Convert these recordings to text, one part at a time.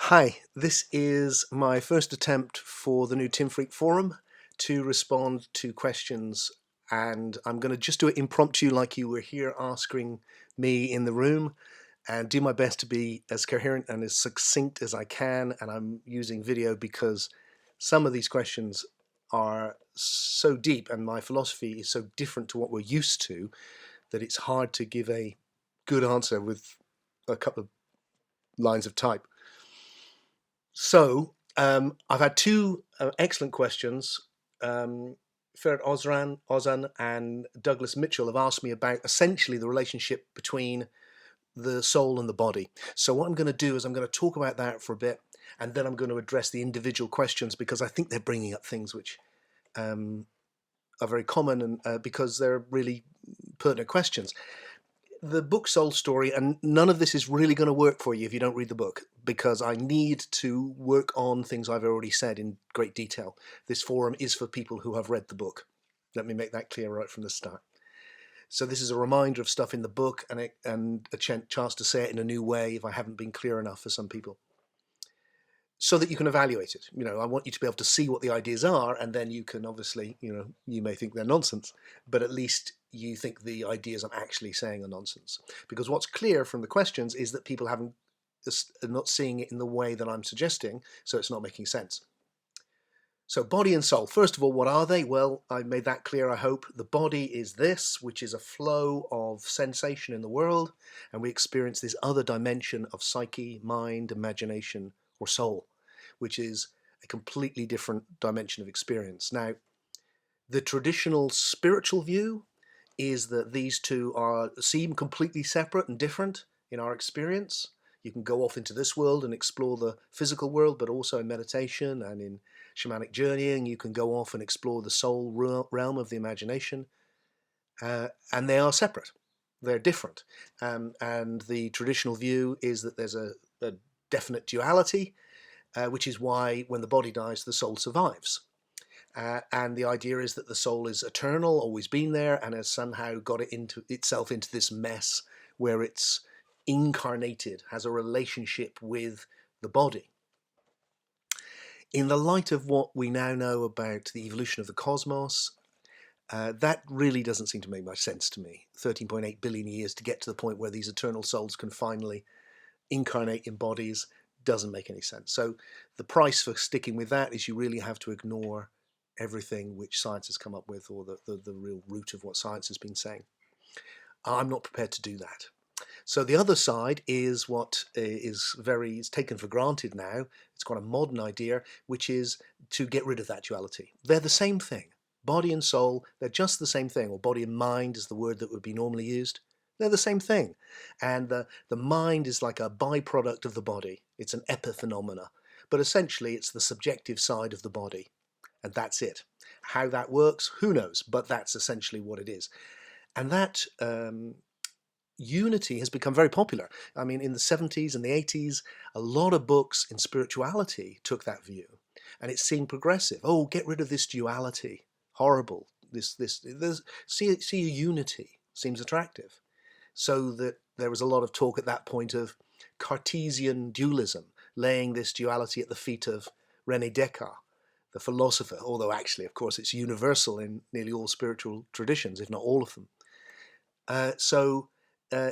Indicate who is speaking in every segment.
Speaker 1: Hi, this is my first attempt for the new FREKE Forum to respond to questions, and I'm going to just do it impromptu like you were here asking me in the room, and do my best to be as coherent and as succinct as I can. And I'm using video because some of these questions are so deep and my philosophy is so different to what we're used to that it's hard to give a good answer with a couple of lines of type. So I've had two excellent questions. Ferret Ozan and Douglas Mitchell have asked me about essentially the relationship between the soul and the body. So what I'm going to do is I'm going to talk about that for a bit, and then I'm going to address the individual questions because I think they're bringing up things which are very common and because they're really pertinent questions. The book Soul Story, and none of this is really going to work for you if you don't read the book, because I need to work on things I've already said in great detail. This forum is for people who have read the book. Let me make that clear right from the start. So this is a reminder of stuff in the book and a chance to say it in a new way if I haven't been clear enough for some people, so that you can evaluate it. I want you to be able to see what the ideas are, and then you can obviously, you may think they're nonsense, but at least you think the ideas I'm actually saying are nonsense. Because what's clear from the questions is that people are not seeing it in the way that I'm suggesting, so it's not making sense. So body and soul, first of all, what are they? Well, I made that clear, I hope. The body is this, which is a flow of sensation in the world, and we experience this other dimension of psyche, mind, imagination, or soul, which is a completely different dimension of experience. Now, the traditional spiritual view is that these two seem completely separate and different in our experience. You can go off into this world and explore the physical world, but also in meditation and in shamanic journeying, you can go off and explore the soul realm of the imagination, and they are separate. They're different. And the traditional view is that there's a definite duality, which is why when the body dies, the soul survives. And the idea is that the soul is eternal, always been there, and has somehow got itself into this mess where it's incarnated, has a relationship with the body. In the light of what we now know about the evolution of the cosmos, that really doesn't seem to make much sense to me. 13.8 billion years to get to the point where these eternal souls can finally incarnate in bodies doesn't make any sense. So the price for sticking with that is you really have to ignore everything which science has come up with, or the real root of what science has been saying. I'm not prepared to do that. So the other side is what is taken for granted now. It's quite a modern idea, which is to get rid of that duality. They're the same thing. Body and soul, they're just the same thing, or body and mind is the word that would be normally used. They're the same thing. And the mind is like a byproduct of the body. It's an epiphenomena. But essentially, it's the subjective side of the body. And that's it. How that works, who knows? But that's essentially what it is. And that unity has become very popular. I mean, in the 70s and the 80s, a lot of books in spirituality took that view. And it seemed progressive. Oh, get rid of this duality. Horrible. See a unity seems attractive. So that there was a lot of talk at that point of Cartesian dualism, laying this duality at the feet of René Descartes, the philosopher, although actually, of course, it's universal in nearly all spiritual traditions, if not all of them.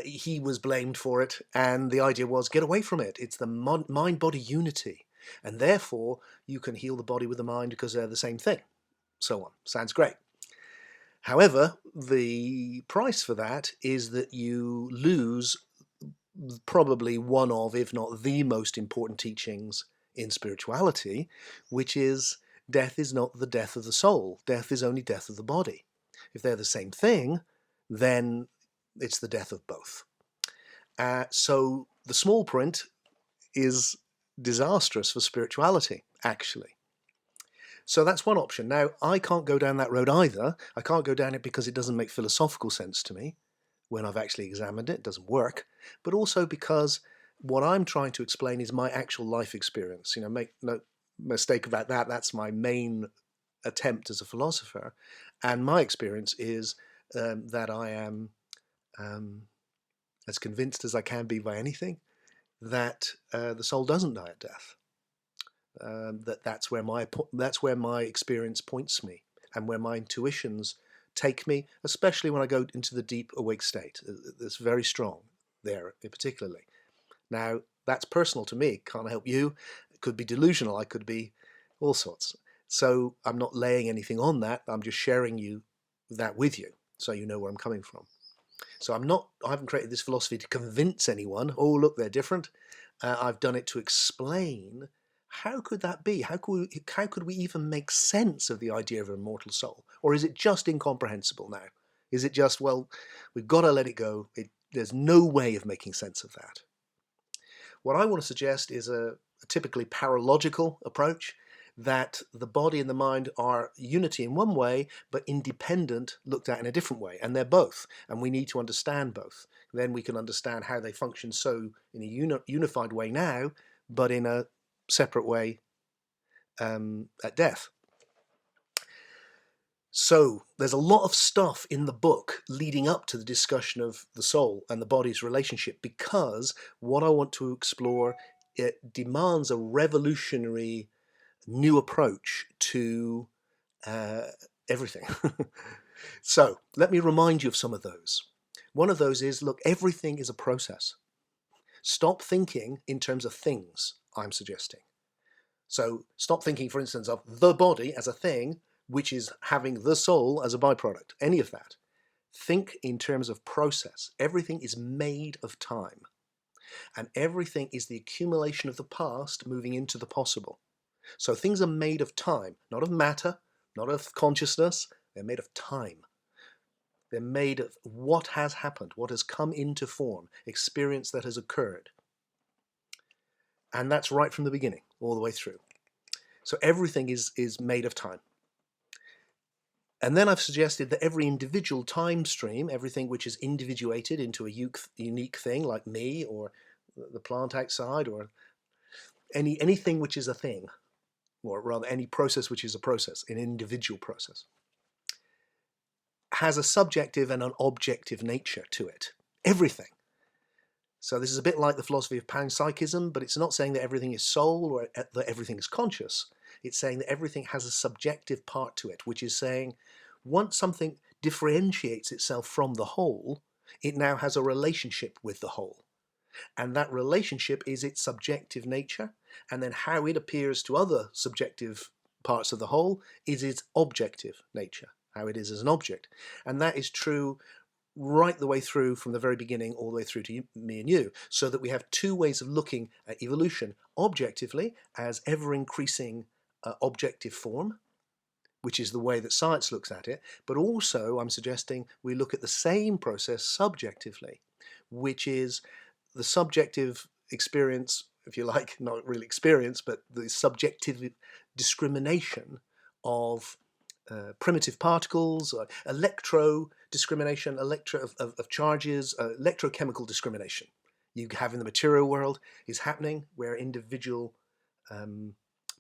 Speaker 1: He was blamed for it, and the idea was get away from it. It's the mind-body unity, and therefore you can heal the body with the mind because they're the same thing. So on. Sounds great. However, the price for that is that you lose probably one of, if not the most important teachings in spirituality, which is death is not the death of the soul. Death is only death of the body. If they're the same thing, then it's the death of both. So the small print is disastrous for spirituality, actually. So that's one option. Now, I can't go down that road either. I can't go down it because it doesn't make philosophical sense to me. When I've actually examined it, it doesn't work. But also because what I'm trying to explain is my actual life experience. Make no mistake about that. That's my main attempt as a philosopher. And my experience is that I am as convinced as I can be by anything. that the soul doesn't die at death. That's where my experience points me, and where my intuitions take me, especially when I go into the deep awake state. It's very strong there, particularly. Now, that's personal to me. Can't help you. It could be delusional. I could be all sorts. So I'm not laying anything on that. I'm just sharing that with you, so you know where I'm coming from. So I haven't created this philosophy to convince anyone, oh, look, they're different. I've done it to explain, how could that be? How could we even make sense of the idea of an immortal soul? Or is it just incomprehensible now? Is it just, well, we've got to let it go. There's no way of making sense of that. What I want to suggest is a typically paralogical approach, that the body and the mind are unity in one way, but independent looked at in a different way. And they're both, and we need to understand both. Then we can understand how they function so in a unified way now, but in a separate way at death. So there's a lot of stuff in the book leading up to the discussion of the soul and the body's relationship, because what I want to explore, it demands a revolutionary new approach to everything. So let me remind you of some of those. One of those is, look, everything is a process. Stop thinking in terms of things, I'm suggesting. So stop thinking, for instance, of the body as a thing, which is having the soul as a byproduct, any of that. Think in terms of process. Everything is made of time. And everything is the accumulation of the past moving into the possible. So things are made of time, not of matter, not of consciousness. They're made of time. They're made of what has happened, what has come into form, experience that has occurred. And that's right from the beginning, all the way through. So everything is made of time. And then I've suggested that every individual time stream, everything which is individuated into a unique thing, like me or the plant outside, or anything which is a thing, or rather any process which is a process, an individual process, has a subjective and an objective nature to it. Everything. So this is a bit like the philosophy of panpsychism, but it's not saying that everything is soul or that everything is conscious. It's saying that everything has a subjective part to it, which is saying once something differentiates itself from the whole, it now has a relationship with the whole. And that relationship is its subjective nature, and then how it appears to other subjective parts of the whole is its objective nature, how it is as an object. And that is true right the way through, from the very beginning all the way through to me and you, so that we have two ways of looking at evolution: objectively, as ever-increasing objective form, which is the way that science looks at it, but also I'm suggesting we look at the same process subjectively, which is the subjective experience, if you like, not really experience, but the subjective discrimination of primitive particles, electro discrimination, of charges, electrochemical discrimination you have in the material world is happening, where individual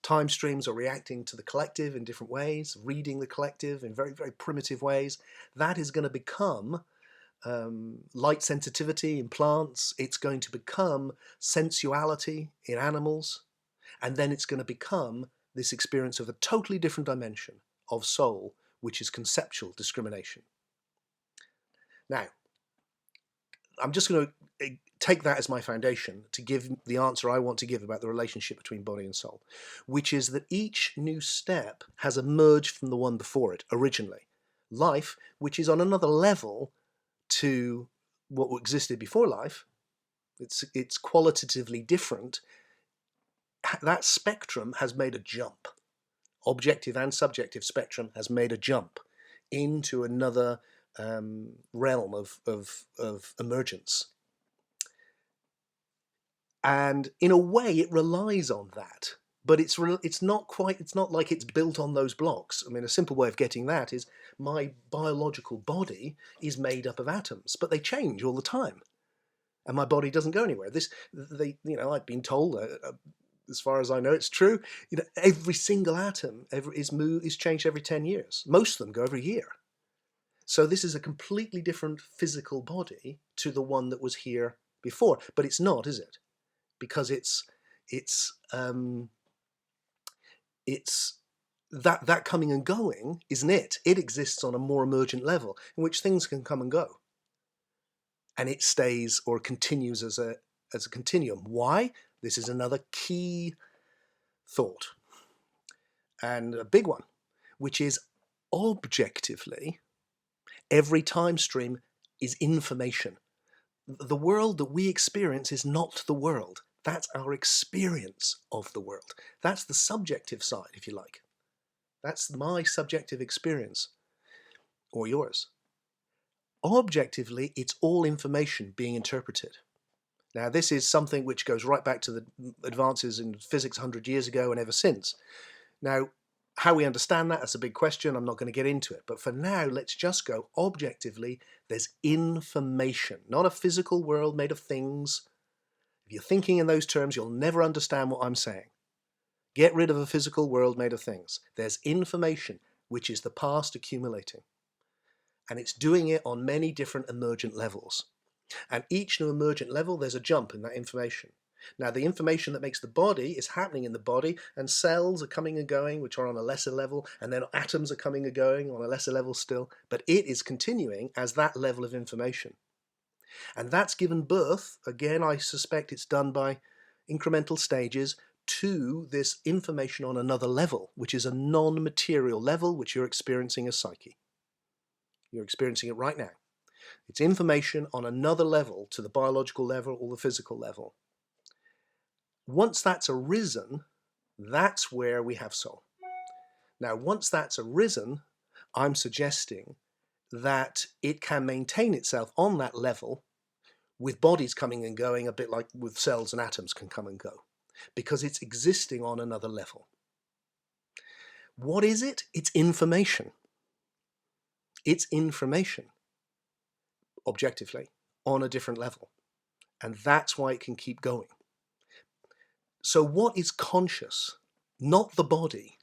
Speaker 1: time streams are reacting to the collective in different ways, reading the collective in very, very primitive ways. That is going to become light sensitivity in plants. It's going to become sensuality in animals. And then it's going to become this experience of a totally different dimension of soul, which is conceptual discrimination. Now, I'm just going to take that as my foundation to give the answer I want to give about the relationship between body and soul, which is that each new step has emerged from the one before it originally. Life, which is on another level to what existed before life, it's qualitatively different. That spectrum has made a jump. Objective and subjective spectrum has made a jump into another realm of emergence. And in a way it relies on that, but it's not like it's built on those blocks. I mean, a simple way of getting that is my biological body is made up of atoms, but they change all the time, and my body doesn't go anywhere. I've been told, as far as I know, it's true. Every single atom is changed every 10 years. Most of them go every year. So this is a completely different physical body to the one that was here before, but it's not, is it? because it's that coming and going isn't it. It exists on a more emergent level in which things can come and go, and it stays or continues as a continuum. Why? This is another key thought, and a big one, which is objectively every time stream is information. The world that we experience is not the world. That's our experience of the world. That's the subjective side, if you like. That's my subjective experience, or yours. Objectively, it's all information being interpreted. Now, this is something which goes right back to the advances in physics 100 years ago and ever since. Now, how we understand that, that's a big question. I'm not going to get into it. But for now, let's just go objectively. There's information, not a physical world made of things. If you're thinking in those terms, you'll never understand what I'm saying. Get rid of a physical world made of things. There's information, which is the past accumulating. And it's doing it on many different emergent levels. And each new emergent level, there's a jump in that information. Now, the information that makes the body is happening in the body, and cells are coming and going, which are on a lesser level, and then atoms are coming and going on a lesser level still. But it is continuing as that level of information. And that's given birth, again, I suspect it's done by incremental stages, to this information on another level, which is a non-material level, which you're experiencing as psyche. You're experiencing it right now. It's information on another level to the biological level or the physical level. Once that's arisen, that's where we have soul. Now, once that's arisen, I'm suggesting that it can maintain itself on that level with bodies coming and going, a bit like with cells and atoms can come and go, because it's existing on another level. What is it? It's information. It's information, objectively, on a different level. And that's why it can keep going. So what is conscious? Not the body.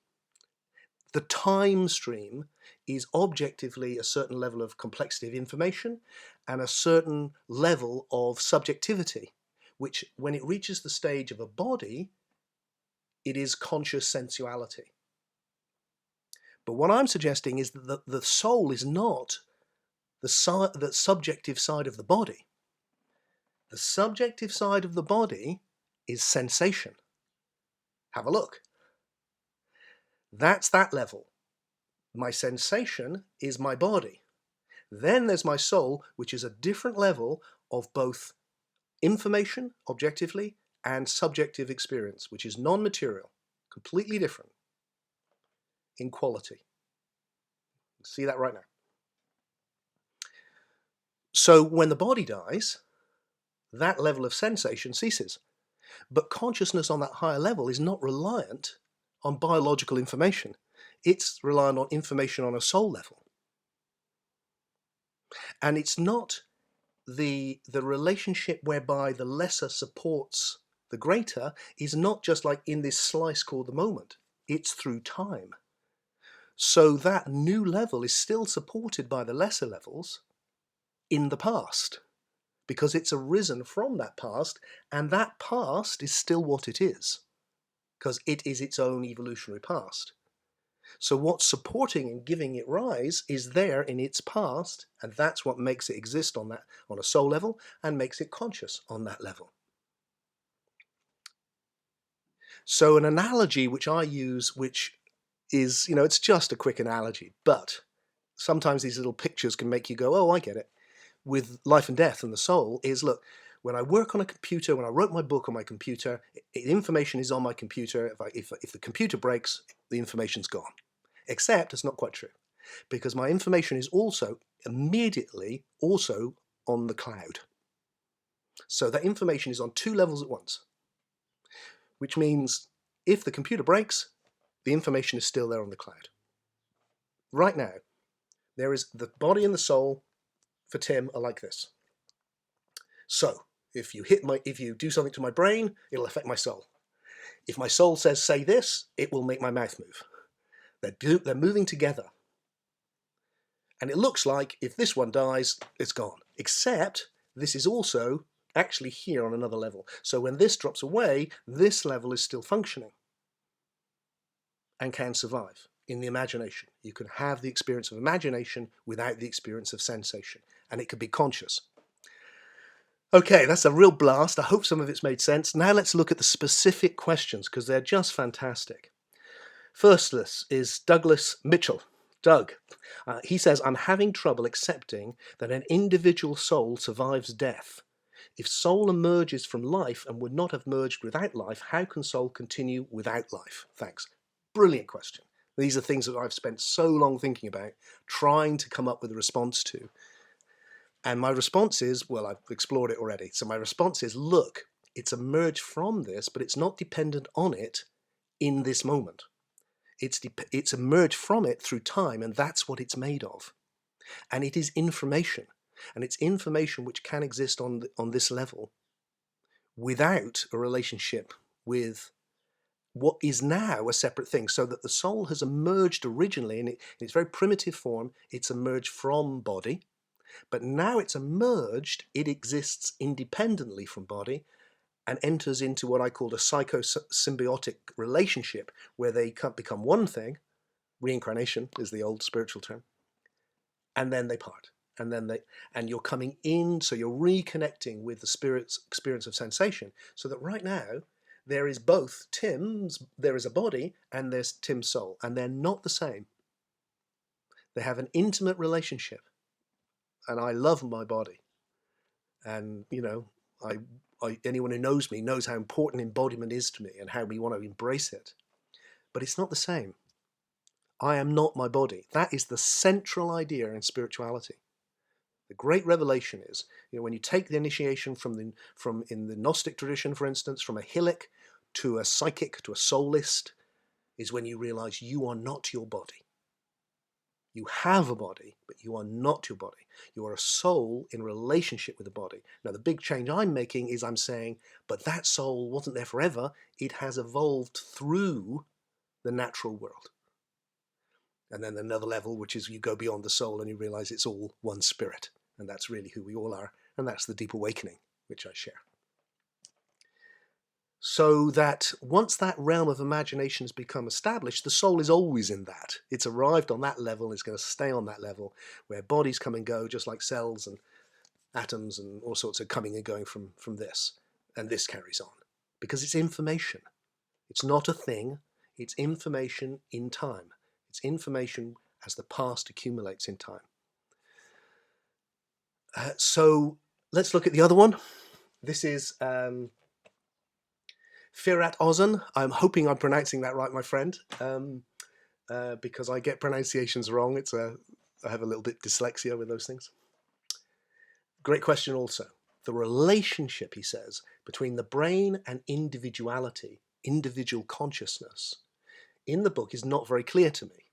Speaker 1: The time stream is objectively a certain level of complexity of information and a certain level of subjectivity, which when it reaches the stage of a body, it is conscious sensuality. But what I'm suggesting is that the soul is not the subjective side of the body. The subjective side of the body is sensation. Have a look. That's that level. My sensation is my body. Then there's my soul, which is a different level of both information, objectively, and subjective experience, which is non-material, completely different in quality. See that right now. So when the body dies, that level of sensation ceases. But consciousness on that higher level is not reliant on biological information. It's reliant on information on a soul level. And it's not the relationship whereby the lesser supports the greater is not just like in this slice called the moment. It's through time. So that new level is still supported by the lesser levels in the past, because it's arisen from that past, and that past is still what it is, because it is its own evolutionary past. So what's supporting and giving it rise is there in its past, and that's what makes it exist on a soul level and makes it conscious on that level. So an analogy which I use, which is, it's just a quick analogy, but sometimes these little pictures can make you go, oh, I get it, with life and death and the soul, is, look, when I work on a computer, when I wrote my book on my computer, information is on my computer. If the computer breaks, the information's gone. Except it's not quite true, because my information is also immediately also on the cloud. So that information is on two levels at once, which means if the computer breaks, the information is still there on the cloud. Right now, there is the body and the soul for Tim are like this. So if you do something to my brain, it'll affect my soul. If my soul says, say this, it will make my mouth move. They're moving together. And it looks like if this one dies, it's gone. Except this is also actually here on another level. So when this drops away, this level is still functioning and can survive in the imagination. You can have the experience of imagination without the experience of sensation, and it can be conscious. Okay, that's a real blast. I hope some of it's made sense. Now let's look at the specific questions, because they're just fantastic. First is Douglas Mitchell. Doug. He says, I'm having trouble accepting that an individual soul survives death. If soul emerges from life and would not have merged without life, how can soul continue without life? Thanks. Brilliant question. These are things that I've spent so long thinking about, trying to come up with a response to. And my response is, well, I've explored it already. So my response is, look, it's emerged from this, but it's not dependent on it in this moment. It's emerged from it through time, and that's what it's made of. And it is information. And it's information which can exist on this level without a relationship with what is now a separate thing, so that the soul has emerged originally in its very primitive form. It's emerged from body, but now it's emerged, it exists independently from body and enters into what I called a psychosymbiotic relationship, where they become one thing. Reincarnation is the old spiritual term. And then they part. And you're coming in, so you're reconnecting with the spirit's experience of sensation, so that right now there is both there is a body and there's Tim's soul, and they're not the same. They have an intimate relationship, and I love my body. And, you know, anyone who knows me knows how important embodiment is to me and how we want to embrace it. But it's not the same. I am not my body. That is the central idea in spirituality. The great revelation is, you know, when you take the initiation from in the Gnostic tradition, for instance, from a hillock to a psychic to a soulist, is when you realize you are not your body. You have a body, but you are not your body. You are a soul in relationship with the body. Now, the big change I'm making is I'm saying, but that soul wasn't there forever. It has evolved through the natural world. And then another level, which is you go beyond the soul and you realize it's all one spirit. And that's really who we all are. And that's the deep awakening, which I share. So that once that realm of imagination has become established, the soul is always in that. It's arrived on that level, it's going to stay on that level, where bodies come and go, just like cells and atoms and all sorts are coming and going from this. And this carries on. Because it's information. It's not a thing. It's information in time. It's information as the past accumulates in time. So let's look at the other one. This is Firat Ozan. I'm hoping I'm pronouncing that right, my friend, because I get pronunciations wrong. I have a little bit dyslexia with those things. Great question also. The relationship, he says, between the brain and individuality, individual consciousness, in the book is not very clear to me.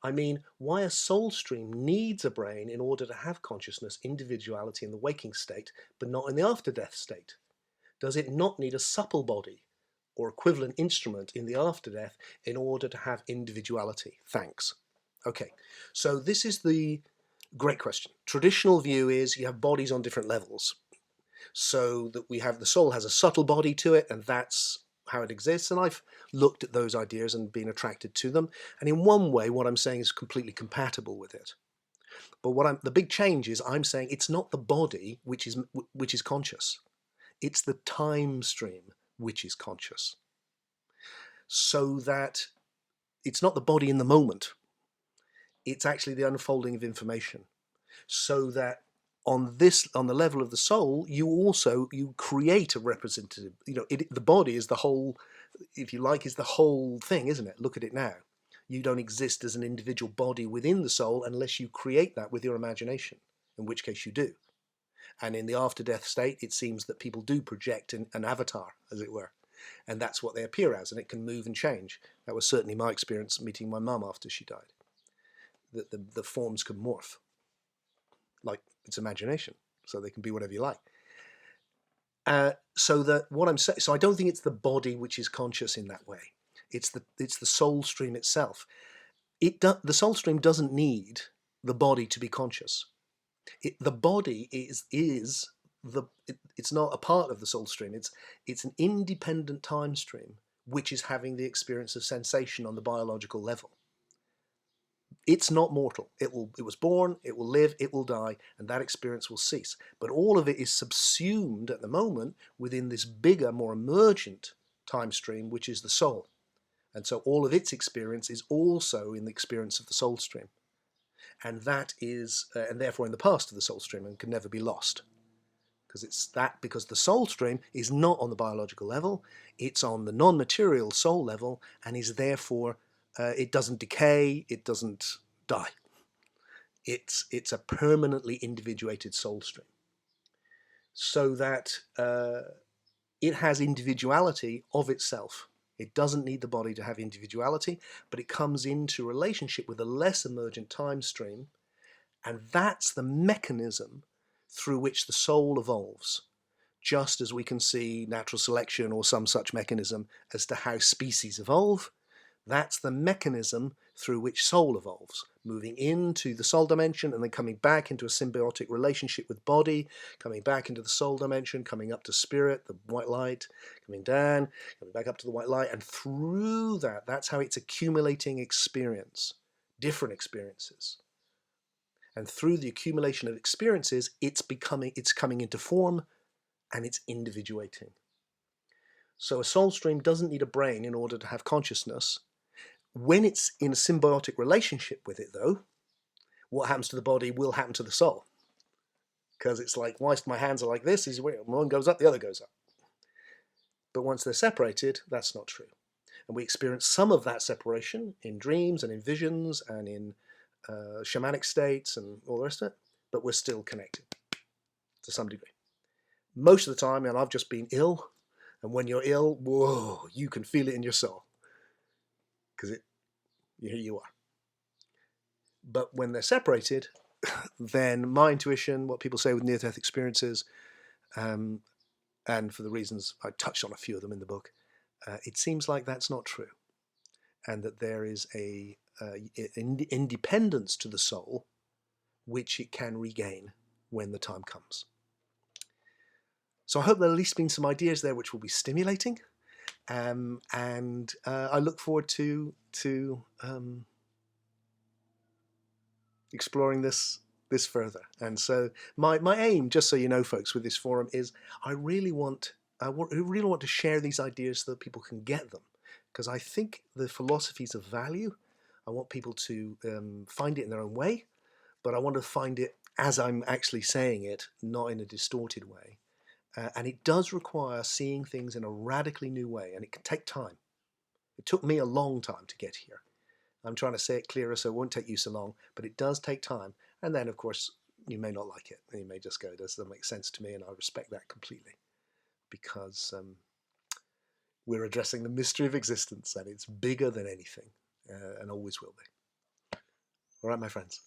Speaker 1: I mean, why a soul stream needs a brain in order to have consciousness, individuality in the waking state, but not in the after-death state? Does it not need a supple body or equivalent instrument in the after-death in order to have individuality? Thanks. Okay, so this is the great question. Traditional view is you have bodies on different levels. So that we have the soul has a subtle body to it, and that's how it exists, and I've looked at those ideas and been attracted to them, and in one way what I'm saying is completely compatible with it. But the big change is I'm saying it's not the body which is conscious, it's the time stream which is conscious. So that it's not the body in the moment, it's actually the unfolding of information. So that on the level of the soul, you create a representative. You know, the body is the whole, if you like, is the whole thing, isn't it? Look at it now. You don't exist as an individual body within the soul unless you create that with your imagination, in which case you do. And in the after-death state, it seems that people do project an avatar, as it were. And that's what they appear as, and it can move and change. That was certainly my experience meeting my mum after she died. That the forms can morph. Like it's imagination, so they can be whatever you like. So that what I'm saying, so I don't think it's the body which is conscious in that way. It's the soul stream itself. The soul stream doesn't need the body to be conscious. The body is it's not a part of the soul stream. It's an independent time stream which is having the experience of sensation on the biological level. It's not mortal. It was born, it will live, it will die, and that experience will cease. But all of it is subsumed at the moment within this bigger, more emergent time stream, which is the soul. And so all of its experience is also in the experience of the soul stream. And that is, and therefore in the past of the soul stream, and can never be lost. Because the soul stream is not on the biological level, it's on the non-material soul level, and is therefore, it doesn't decay, it doesn't die. It's a permanently individuated soul stream. So that it has individuality of itself. It doesn't need the body to have individuality, but it comes into relationship with a less emergent time stream, and that's the mechanism through which the soul evolves, just as we can see natural selection or some such mechanism as to how species evolve. That's the mechanism through which soul evolves, moving into the soul dimension and then coming back into a symbiotic relationship with body, coming back into the soul dimension, coming up to spirit, the white light, coming down, coming back up to the white light, and through that, that's how it's accumulating experience, different experiences. And through the accumulation of experiences, it's coming into form, and it's individuating. So a soul stream doesn't need a brain in order to have consciousness. When it's in a symbiotic relationship with it, though, what happens to the body will happen to the soul. Because it's like, whilst my hands are like this, one goes up, the other goes up. But once they're separated, that's not true. And we experience some of that separation in dreams and in visions and in shamanic states and all the rest of it, but we're still connected to some degree. Most of the time, and I've just been ill, and when you're ill, whoa, you can feel it in your soul. Because here you are. But when they're separated, then my intuition, what people say with near-death experiences, and for the reasons I touched on a few of them in the book, it seems like that's not true, and that there is a independence to the soul which it can regain when the time comes. So I hope there at least been some ideas there which will be stimulating, and I look forward to exploring this further. And so my aim, just so you know, folks, with this forum is I really want to share these ideas so that people can get them, because I think the philosophies of value. I want people to find it in their own way, but I want to find it as I'm actually saying it, not in a distorted way. And it does require seeing things in a radically new way, and it can take time. It took me a long time to get here. I'm trying to say it clearer so it won't take you so long, but it does take time. And then, of course, you may not like it. You may just go, does that make sense to me? And I respect that completely, because we're addressing the mystery of existence, and it's bigger than anything, and always will be. All right, my friends.